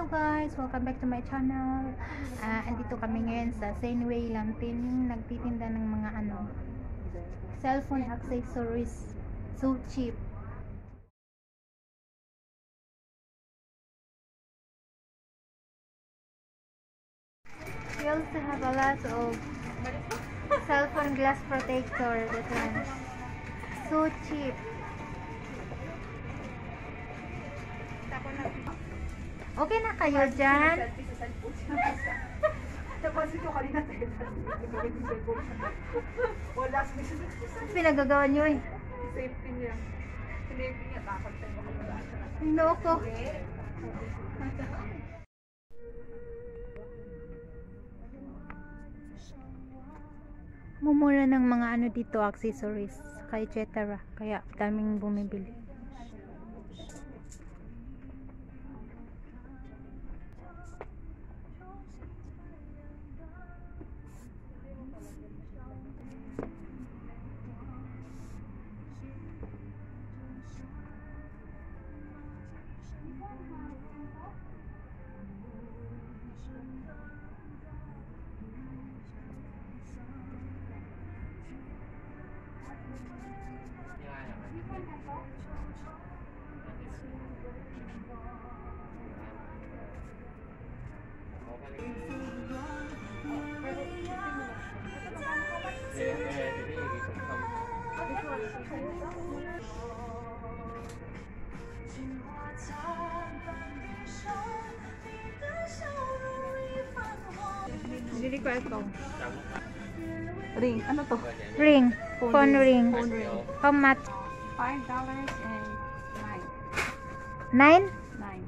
Hello guys! Welcome back to my channel. Andito kami ngayon sa Seinway Lamtin, yung nagtitinda ng mga cellphone accessories. So cheap. We also have a lot of cellphone glass protector. That one. So cheap. Okay na kayo dyan? Pinagagawa nyo eh. Safety niya. Safety niya, takot tayo. Hindi ako. Mumura ng mga dito, accessories, kay etc. Kaya daming bumibili. Hindi ko ito. Ring. Ano to? Ring. Phone ring. Phone ring. How much? $5 and 9. 9? 9.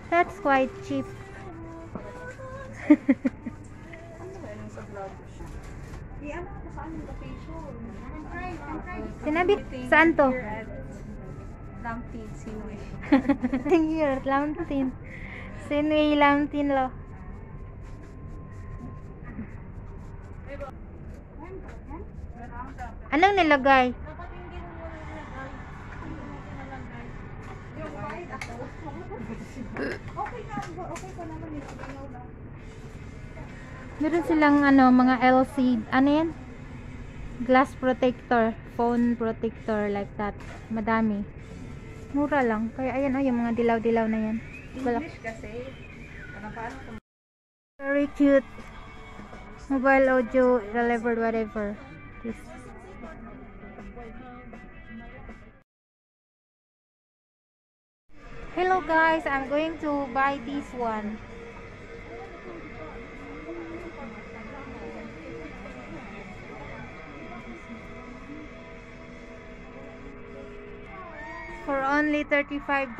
That's quite cheap. Ano ba yun sa vlog? Ano ko saan yung location? Sinabi, saan to? Lamtin, Seinway. Here, Lamtin. Seinway Lamtin lo. Anong nilagay? Meron silang mga LCD, yan? Glass protector, phone protector like that. Madami. Mura lang. Kaya ayan yung mga dilaw-dilaw na yan. English kasi. Paano? Very cute. Mobile audio delivered whatever. This. Hello guys, I'm going to buy this one. For only $35.